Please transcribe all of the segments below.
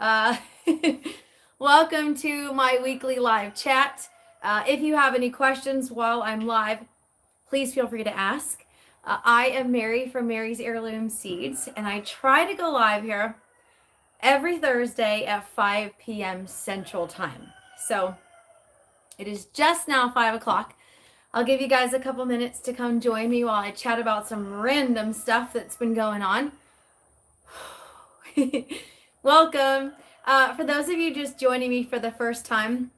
Uh, Welcome to my weekly live chat. If you have any questions while I'm live, please feel free to ask. I am Mary from Mary's Heirloom Seeds, and I try to go live here every Thursday at 5 p.m. Central Time. So it is just now 5 o'clock. I'll give you guys a couple minutes to come join me while I chat about some random stuff that's been going on. Welcome. For those of you just joining me for the first time,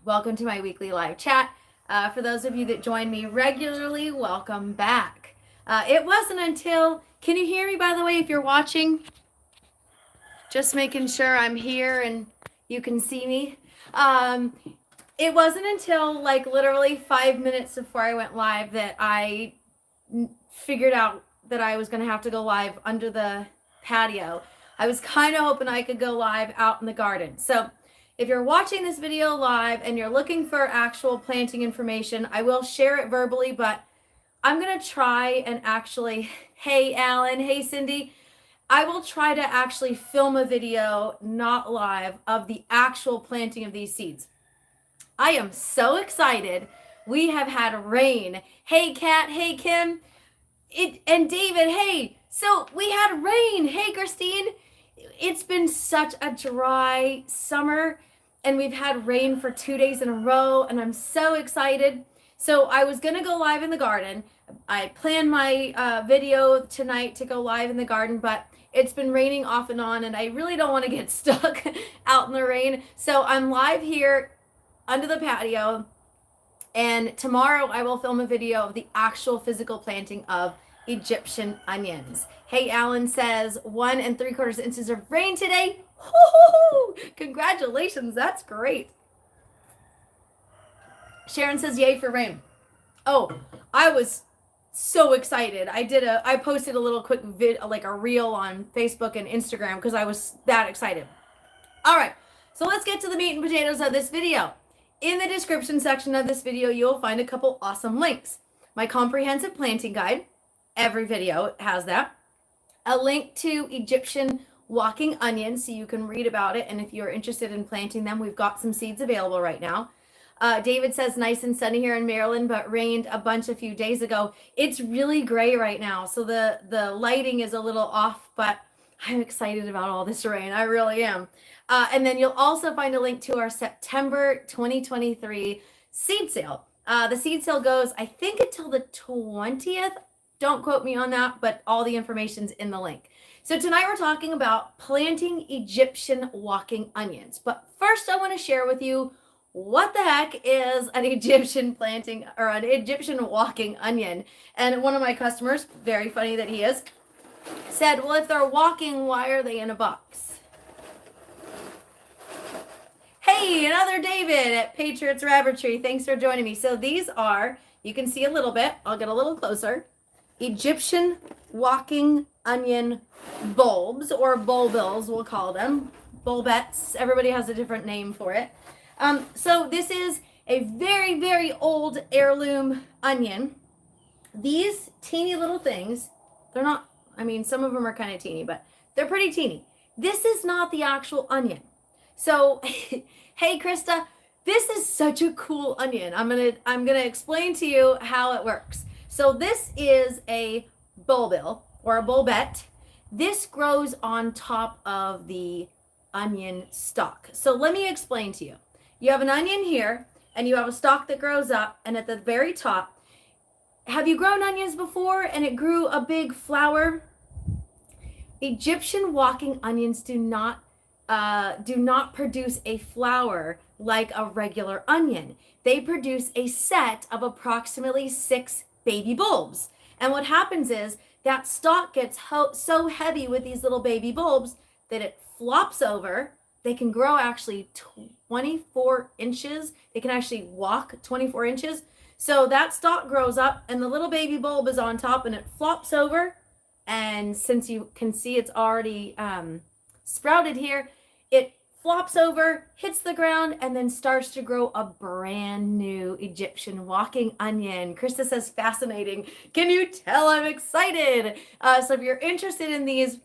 welcome to my weekly live chat. For those of you that join me regularly, welcome back. It wasn't until, can you hear me by the way if you're watching? Just making sure I'm here and you can see me. It wasn't until like literally 5 minutes before I went live that I figured out that I was going to have to go live under the patio. I was kind of hoping I could go live out in the garden. So if you're watching this video live and you're looking for actual planting information, I will share it verbally, but I'm going to try and actually, hey Alan, hey Cindy, I will try to actually film a video, not live, of the actual planting of these seeds. I am so excited. We have had rain. Hey Kat, hey Kim, and David, hey. So we had rain. Hey Christine. It's been such a dry summer and we've had rain for 2 days in a row and I'm so excited. So I was going to go live in the garden. I planned my video tonight to go live in the garden, but it's been raining off and on and I really don't want to get stuck out in the rain. So I'm live here under the patio, and tomorrow I will film a video of the actual physical planting of Egyptian onions. Hey, Alan says 1 3/4 inches of rain today. Woo-hoo-hoo! Congratulations, that's great. Sharon says yay for rain. Oh, I was so excited. I posted a little quick like a reel on Facebook and Instagram because I was that excited. All right, so let's get to the meat and potatoes of this video. In the description section of this video, you'll find a couple awesome links. My comprehensive planting guide, every video has that. A link to Egyptian walking onions so you can read about it. And if you're interested in planting them, we've got some seeds available right now. David says nice and sunny here in Maryland, but rained a bunch a few days ago. It's really gray right now. So the lighting is a little off, but I'm excited about all this rain. I really am. And then you'll also find a link to our September 2023 seed sale. The seed sale goes, I think, until the 20th. Don't quote me on that, but all the information's in the link. So tonight we're talking about planting Egyptian walking onions. But first I want to share with you what the heck is an Egyptian planting or an Egyptian walking onion. And one of my customers, very funny that he is, said, well, if they're walking, why are they in a box? Hey, another David at Patriots Rabbitry. Thanks for joining me. So these are, you can see a little bit. I'll get a little closer. Egyptian walking onion bulbs, or bulbils, we'll call them. Bulbettes. Everybody has a different name for it. So this is a very, very old heirloom onion. These teeny little things, they're not, I mean, some of them are kind of teeny, but they're pretty teeny. This is not the actual onion. So, hey, Krista, this is such a cool onion. I'm gonna explain to you how it works. So this is a bulbil or a bulbette. This grows on top of the onion stalk. So let me explain to you. You have an onion here and you have a stalk that grows up, and at the very top, have you grown onions before and it grew a big flower? Egyptian walking onions do not produce a flower like a regular onion. They produce a set of approximately 6 baby bulbs. And what happens is that stalk gets so heavy with these little baby bulbs that it flops over. They can grow actually 24 inches. They can actually walk 24 inches. So that stalk grows up and the little baby bulb is on top and it flops over. And since you can see it's already sprouted here, it flops over, hits the ground, and then starts to grow a brand new Egyptian walking onion. Krista says, fascinating. Can you tell I'm excited? So if you're interested in these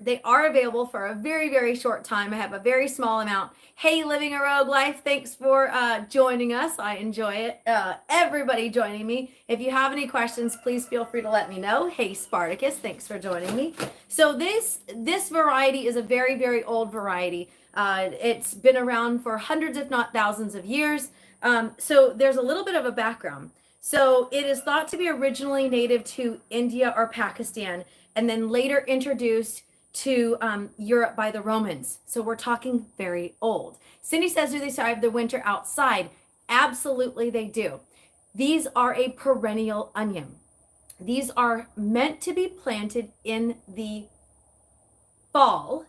They are available for a very, very short time. I have a very small amount. Hey, Living a Rogue Life, thanks for joining us. I enjoy it. Everybody joining me. If you have any questions, please feel free to let me know. Hey, Spartacus, thanks for joining me. So this variety is a very, very old variety. It's been around for hundreds, if not thousands of years. So there's a little bit of a background. So it is thought to be originally native to India or Pakistan, and then later introduced to Europe by the Romans. So we're talking very old. Cindy says, do they survive the winter outside? Absolutely they do. These are a perennial onion. These are meant to be planted in the fall.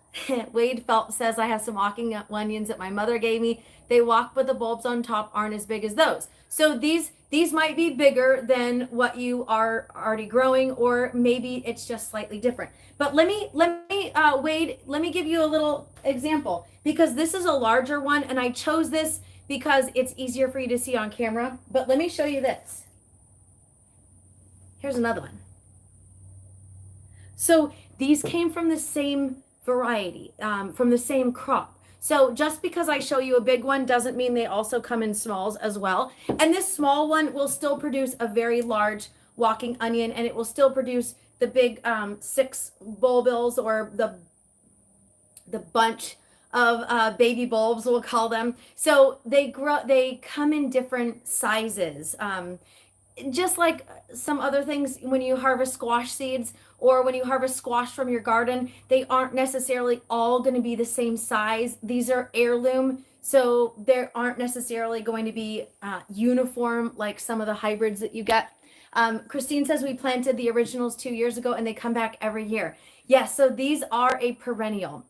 Wade Phelps says, I have some walking onions that my mother gave me. They walk, but the bulbs on top aren't as big as those. So these might be bigger than what you are already growing, or maybe it's just slightly different. But let me Wade, let me give you a little example, because this is a larger one, and I chose this because it's easier for you to see on camera. But let me show you this. Here's another one. So these came from the same variety, from the same crop. So just because I show you a big one doesn't mean they also come in smalls as well. And this small one will still produce a very large walking onion, and it will still produce the big 6 bulbils, or the bunch of baby bulbs, we'll call them. So they come in different sizes. Just like some other things, when you harvest squash seeds or when you harvest squash from your garden, they aren't necessarily all going to be the same size. These are heirloom, so they aren't necessarily going to be uniform like some of the hybrids that you get. Christine says we planted the originals 2 years ago and they come back every year. Yes, so these are a perennial.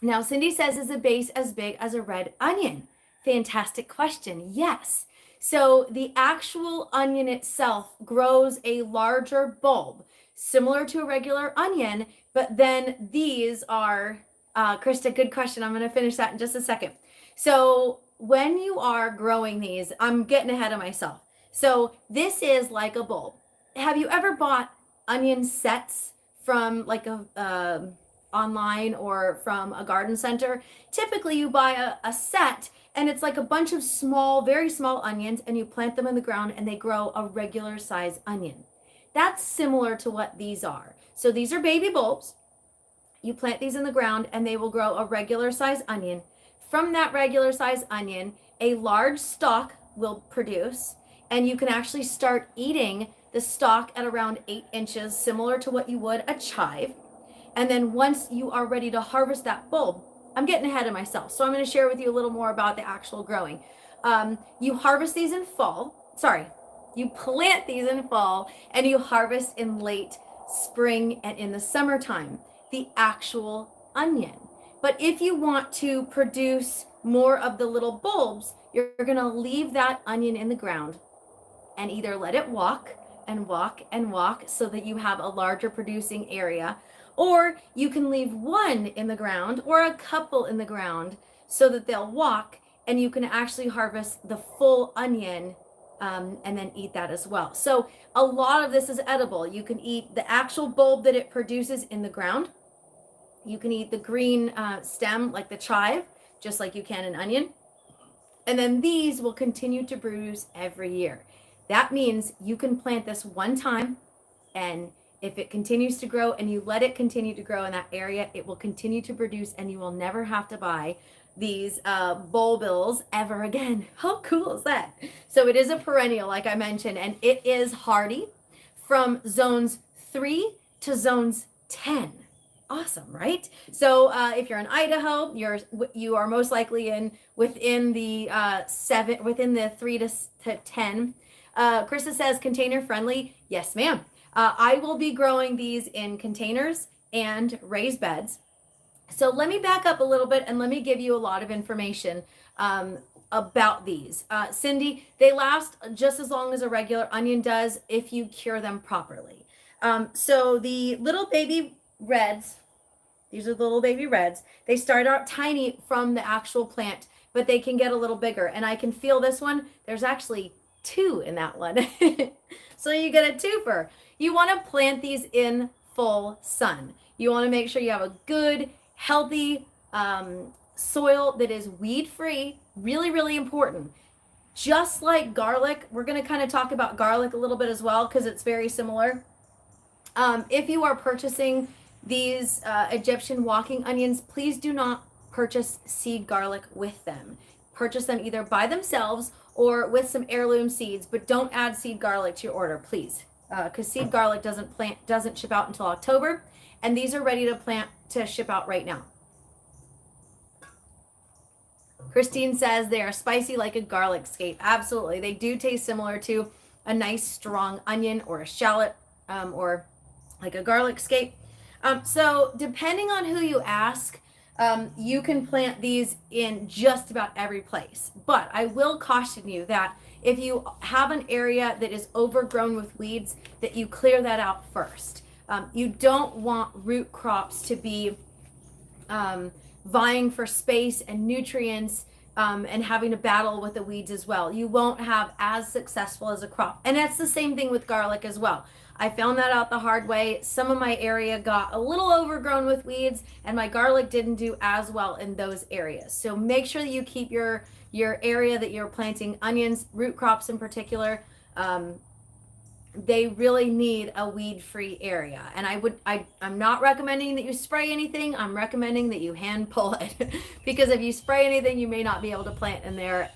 Now, Cindy says, is the base as big as a red onion? Fantastic question. Yes. So the actual onion itself grows a larger bulb, similar to a regular onion, but then these are, Krista, good question. I'm going to finish that in just a second. So when you are growing these, I'm getting ahead of myself. So this is like a bulb. Have you ever bought onion sets from like a online or from a garden center? Typically you buy a set, and it's like a bunch of small, very small onions, and you plant them in the ground and they grow a regular size onion. That's similar to what these are. So these are baby bulbs. You plant these in the ground and they will grow a regular size onion. From that regular size onion, a large stalk will produce, and you can actually start eating the stalk at around 8 inches, similar to what you would a chive. And then once you are ready to harvest that bulb, I'm getting ahead of myself, so I'm going to share with you a little more about the actual growing. You harvest these in fall. Sorry, you plant these in fall and you harvest in late spring and in the summertime, the actual onion. But if you want to produce more of the little bulbs, you're going to leave that onion in the ground and either let it walk and walk and walk so that you have a larger producing area, or you can leave one in the ground or a couple in the ground so that they'll walk, and you can actually harvest the full onion and then eat that as well. So a lot of this is edible. You can eat the actual bulb that it produces in the ground. You can eat the green stem like the chive, just like you can an onion. And then these will continue to produce every year. That means you can plant this one time, and if it continues to grow and you let it continue to grow in that area, it will continue to produce, and you will never have to buy these bulbils ever again. How cool is that? So it is a perennial, like I mentioned, and it is hardy from zones 3 to zones 10. Awesome, right? So if you're in Idaho, you are most likely within the 3 to 10. Krista says container friendly. Yes, ma'am. I will be growing these in containers and raised beds. So let me back up a little bit and let me give you a lot of information about these. Cindy, they last just as long as a regular onion does if you cure them properly. So the little baby reds, these are the little baby reds, they start out tiny from the actual plant, but they can get a little bigger. And I can feel this one. There's actually 2 in that one. So you get a twofer. You want to plant these in full sun. You want to make sure you have a good, healthy soil that is weed free. Really, really important. Just like garlic, we're going to kind of talk about garlic a little bit as well because it's very similar. If you are purchasing these Egyptian walking onions, please do not purchase seed garlic with them. Purchase them either by themselves or with some heirloom seeds, but don't add seed garlic to your order, please, because seed garlic doesn't ship out until October, and these are ready to ship out right now. Christine says they are spicy like a garlic scape. Absolutely, they do taste similar to a nice strong onion or a shallot, or like a garlic scape. So depending on who you ask, you can plant these in just about every place. But I will caution you that if you have an area that is overgrown with weeds, that you clear that out first. You don't want root crops to be vying for space and nutrients, and having to battle with the weeds as well. You won't have as successful as a crop. And that's the same thing with garlic as well. I found that out the hard way. Some of my area got a little overgrown with weeds, and my garlic didn't do as well in those areas. So make sure that you keep your area that you're planting onions, root crops in particular. They really need a weed-free area. And I'm not recommending that you spray anything. I'm recommending that you hand pull it because if you spray anything, you may not be able to plant in there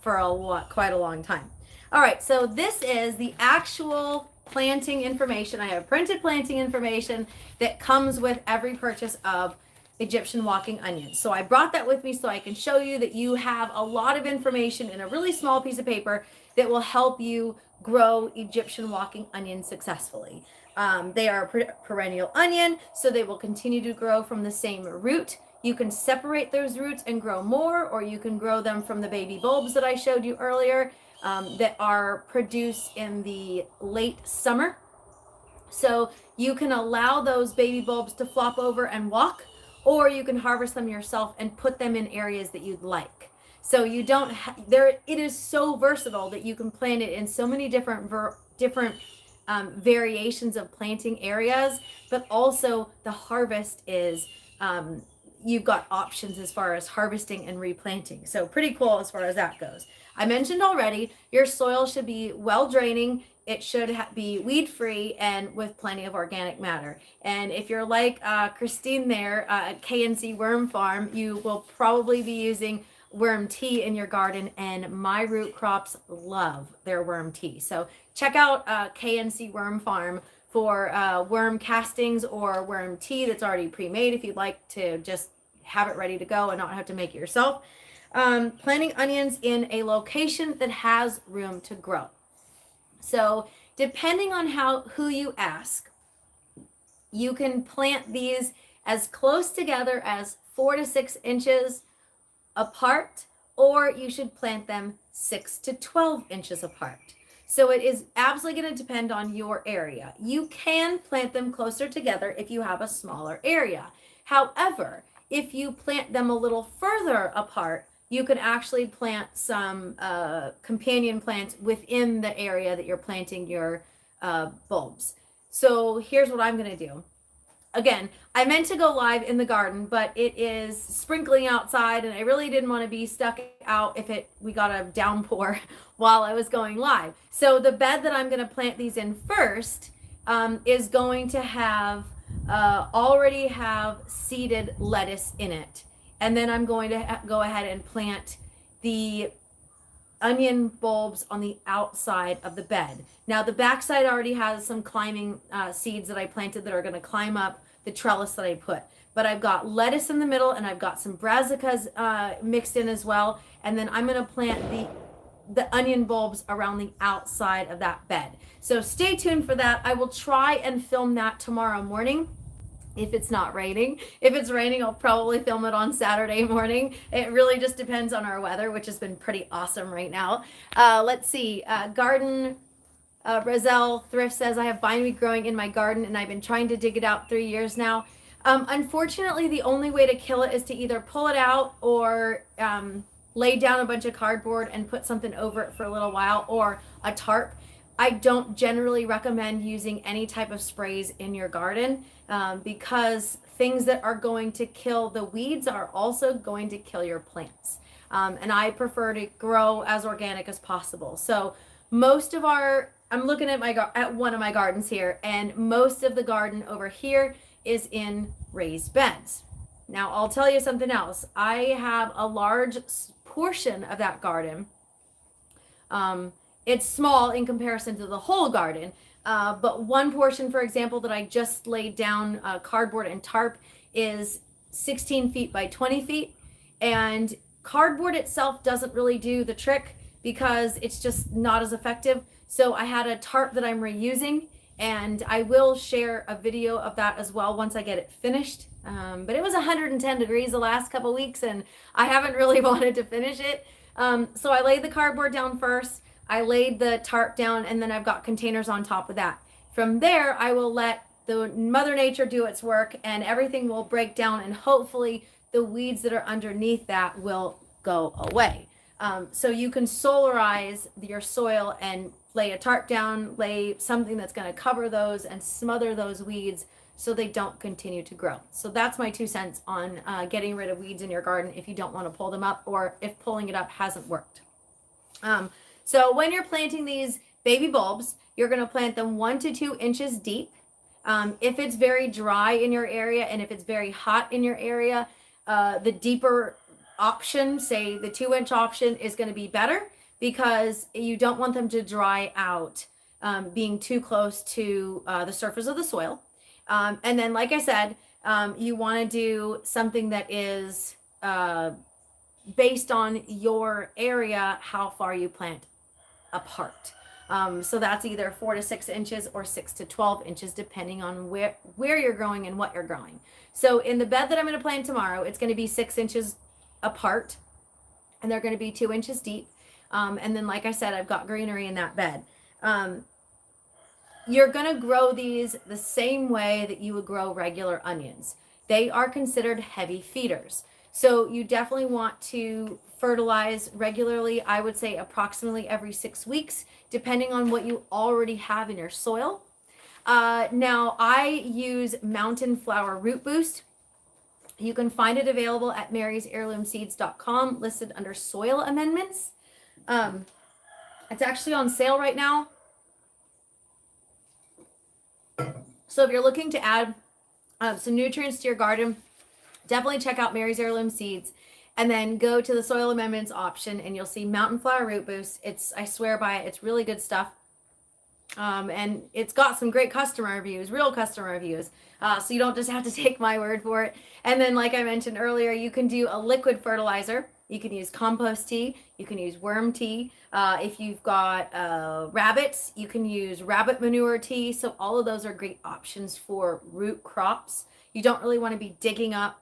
for quite a long time. All right, so this is the actual planting information. I have printed planting information that comes with every purchase of Egyptian walking onions. So I brought that with me so I can show you that you have a lot of information in a really small piece of paper that will help you grow Egyptian walking onions successfully. They are a perennial onion, so they will continue to grow from the same root. You can separate those roots and grow more, or you can grow them from the baby bulbs that I showed you earlier, that are produced in the late summer. So you can allow those baby bulbs to flop over and walk, or you can harvest them yourself and put them in areas that you'd like. So you don't it is so versatile that you can plant it in so many different variations of planting areas, but also the harvest is, you've got options as far as harvesting and replanting. So pretty cool as far as that goes. I mentioned already, your soil should be well draining. It should be weed free and with plenty of organic matter. And if you're like Christine there at KNC Worm Farm, you will probably be using worm tea in your garden, and my root crops love their worm tea. So check out KNC Worm Farm for worm castings or worm tea that's already pre-made if you'd like to just have it ready to go and not have to make it yourself. Planting onions in a location that has room to grow. So depending on who you ask, you can plant these as close together as 4 to 6 inches apart, or you should plant them 6 to 12 inches apart. So it is absolutely going to depend on your area. You can plant them closer together if you have a smaller area. However, if you plant them a little further apart, you can actually plant some companion plants within the area that you're planting your bulbs. So here's what I'm going to do. Again, I meant to go live in the garden, but it is sprinkling outside, and I really didn't want to be stuck out if we got a downpour while I was going live. So the bed that I'm going to plant these in first is going to have already have seeded lettuce in it. And then I'm going to go ahead and plant the onion bulbs on the outside of the bed. Now the backside already has some climbing seeds that I planted that are going to climb up the trellis that I put. But I've got lettuce in the middle, and I've got some brassicas mixed in as well. And then I'm going to plant the onion bulbs around the outside of that bed. So stay tuned for that. I will try and film that tomorrow morning, if it's not raining. If it's raining, I'll probably film it on Saturday morning. It really just depends on our weather, which has been pretty awesome right now. Let's see. Garden Roselle Thrift says, I have bindweed growing in my garden, and I've been trying to dig it out 3 years now. Unfortunately, the only way to kill it is to either pull it out or lay down a bunch of cardboard and put something over it for a little while, or a tarp. I don't generally recommend using any type of sprays in your garden because things that are going to kill the weeds are also going to kill your plants. And I prefer to grow as organic as possible. So most of I'm looking at at one of my gardens here, and most of the garden over here is in raised beds. Now I'll tell you something else. I have a large portion of that garden. It's small in comparison to the whole garden, but one portion, for example, that I just laid down cardboard and tarp is 16 feet by 20 feet, and cardboard itself doesn't really do the trick because it's just not as effective. So I had a tarp that I'm reusing, and I will share a video of that as well once I get it finished. But it was 110 degrees the last couple weeks, and I haven't really wanted to finish it. So I laid the cardboard down first, I laid the tarp down, and then I've got containers on top of that. From there, I will let the Mother Nature do its work, and everything will break down, and hopefully the weeds that are underneath that will go away. So you can solarize your soil and lay a tarp down, lay something that's going to cover those and smother those weeds so they don't continue to grow. So that's my 2 cents on getting rid of weeds in your garden if you don't want to pull them up, or if pulling it up hasn't worked. So when you're planting these baby bulbs, you're going to plant them 1 to 2 inches deep. If it's very dry in your area and if it's very hot in your area, the deeper option, say the 2-inch option, is going to be better because you don't want them to dry out being too close to the surface of the soil. And then, like I said, you want to do something that is based on your area, how far you plant apart. So that's either 4 to 6 inches or 6 to 12 inches, depending on where you're growing and what you're growing. So in the bed that I'm going to plant tomorrow, it's going to be 6 inches apart, and they're going to be 2 inches deep. And then, like I said, I've got greenery in that bed. You're going to grow these the same way that you would grow regular onions. They are considered heavy feeders. So you definitely want to fertilize regularly. I would say approximately every 6 weeks, depending on what you already have in your soil. Now I use Mountain Flower Root Boost. You can find it available at marysheirloomseeds.com, listed under soil amendments. It's actually on sale right now. So if you're looking to add some nutrients to your garden, definitely check out Mary's Heirloom Seeds, and then go to the soil amendments option and you'll see Mountain Flower Root Boost. I swear by it. It's really good stuff. And it's got some great customer reviews, real customer reviews. So you don't just have to take my word for it. And then, like I mentioned earlier, you can do a liquid fertilizer. You can use compost tea. You can use worm tea. If you've got rabbits, you can use rabbit manure tea. So all of those are great options for root crops. You don't really want to be digging up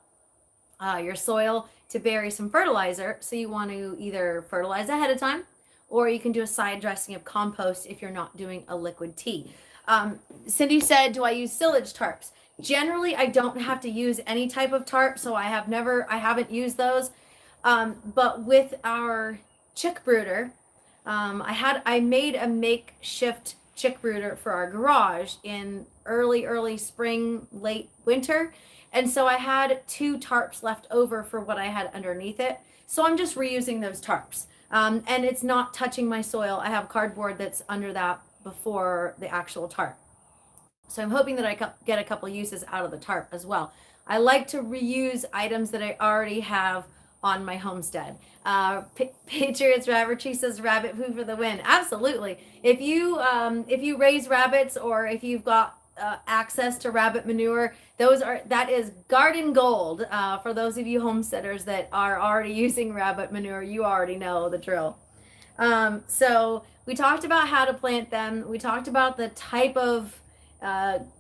your soil to bury some fertilizer. So you want to either fertilize ahead of time, or you can do a side dressing of compost if you're not doing a liquid tea. Cindy said, do I use silage tarps? Generally, I don't have to use any type of tarp, so I haven't used those. But with our chick brooder, I made a makeshift chick brooder for our garage in early spring, late winter. And so I had 2 tarps left over for what I had underneath it. So I'm just reusing those tarps. And it's not touching my soil. I have cardboard that's under that before the actual tarp. So I'm hoping that I get a couple uses out of the tarp as well. I like to reuse items that I already have on my homestead. Patriots Rabbit Tree says rabbit poo for the win. Absolutely. If you raise rabbits, or if you've got access to rabbit manure, that is garden gold. For those of you homesteaders that are already using rabbit manure, you already know the drill. So we talked about how to plant them. We talked about the type of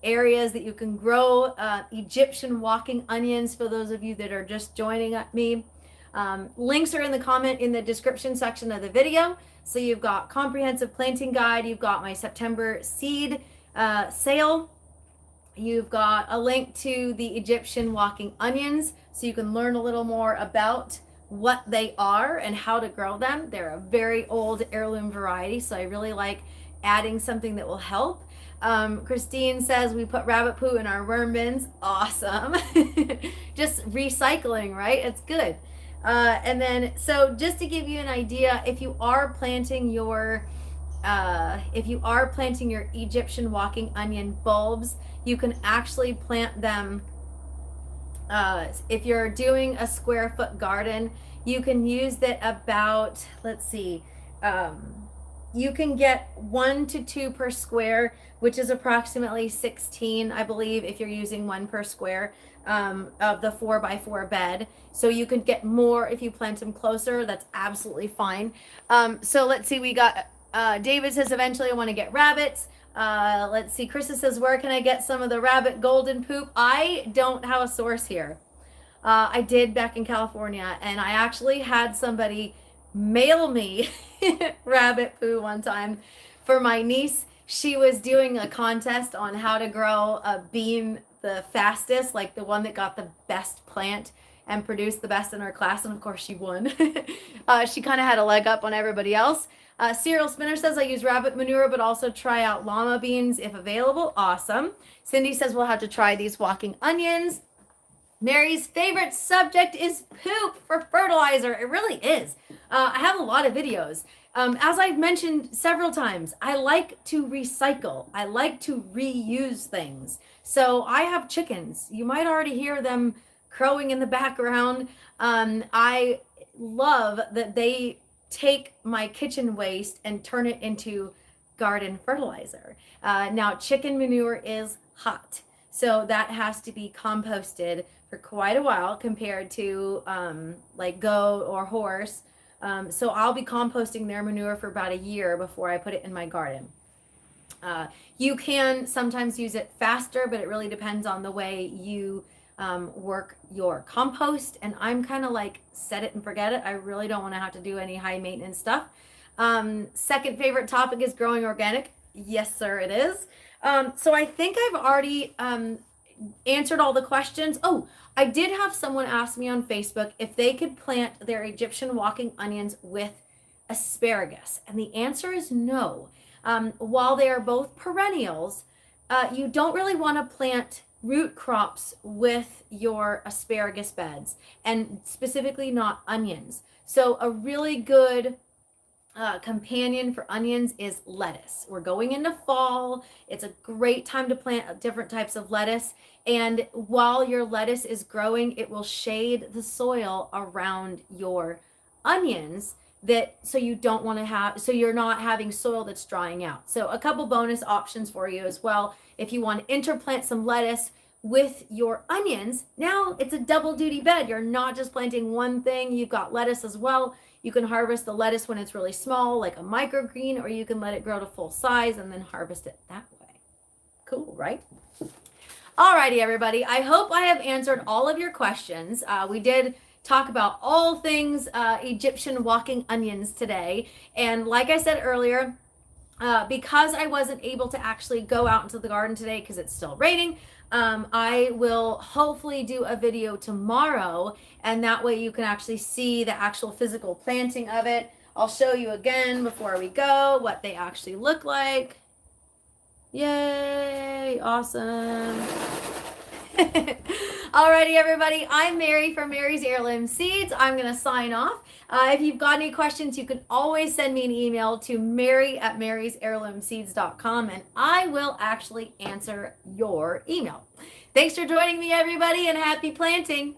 areas that you can grow Egyptian walking onions for those of you that are just joining me. Links are in the description section of the video. So you've got comprehensive planting guide. You've got my September seed sale. You've got a link to the Egyptian walking onions, so you can learn a little more about what they are and how to grow them. They're a very old heirloom variety, so I really like adding something that will help. Christine says we put rabbit poo in our worm bins. Awesome. Just recycling, right? It's good. And then, so just to give you an idea, if you are planting your Egyptian walking onion bulbs, you can actually plant them. If you're doing a square foot garden, you can use that about, let's see, you can get 1 to 2 per square, which is approximately 16, I believe, if you're using 1 per square of the 4x4 bed. So you can get more if you plant them closer. That's absolutely fine. So let's see, we got David says eventually I want to get rabbits. Let's see, Krista says, where can I get some of the rabbit golden poop? I don't have a source here. I did back in California, and I actually had somebody mail me rabbit poo one time for my niece. She was doing a contest on how to grow a bean the fastest, like the one that got the best plant and produced the best in her class, and of course she won. She kind of had a leg up on everybody else. Cereal Spinner says, I use rabbit manure, but also try out llama beans if available. Awesome. Cindy says, we'll have to try these walking onions. Mary's favorite subject is poop for fertilizer. It really is. I have a lot of videos. As I've mentioned several times, I like to recycle. I like to reuse things. So I have chickens. You might already hear them crowing in the background. I love that they take my kitchen waste and turn it into garden fertilizer. Now, chicken manure is hot, so that has to be composted for quite a while compared to like goat or horse. So I'll be composting their manure for about a year before I put it in my garden. You can sometimes use it faster, but it really depends on the way you work your compost. And I'm kind of like set it and forget it. I really don't want to have to do any high maintenance stuff. Second favorite topic is growing organic. Yes, sir, it is. So I think I've already answered all the questions. Oh, I did have someone ask me on Facebook if they could plant their Egyptian walking onions with asparagus. And the answer is no. While they are both perennials, you don't really want to plant root crops with your asparagus beds, and specifically not onions. So a really good companion for onions is lettuce. We're going into fall. It's a great time to plant different types of lettuce. And while your lettuce is growing, it will shade the soil around your onions, so you don't want to have, so you're not having soil that's drying out. So a couple bonus options for you as well. If you want to interplant some lettuce with your onions, now it's a double duty bed. You're not just planting one thing, you've got lettuce as well. You can harvest the lettuce when it's really small, like a microgreen, or you can let it grow to full size and then harvest it that way. Cool, right? Alrighty, everybody. I hope I have answered all of your questions. We did talk about all things Egyptian walking onions today. And like I said earlier, because I wasn't able to actually go out into the garden today because it's still raining, I will hopefully do a video tomorrow, and that way you can actually see the actual physical planting of it. I'll show you again before we go what they actually look like. Yay, awesome. Alrighty, everybody, I'm Mary from Mary's Heirloom Seeds. I'm going to sign off. If you've got any questions, you can always send me an email to mary@marysheirloomseeds.com, and I will actually answer your email. Thanks for joining me, everybody, and happy planting.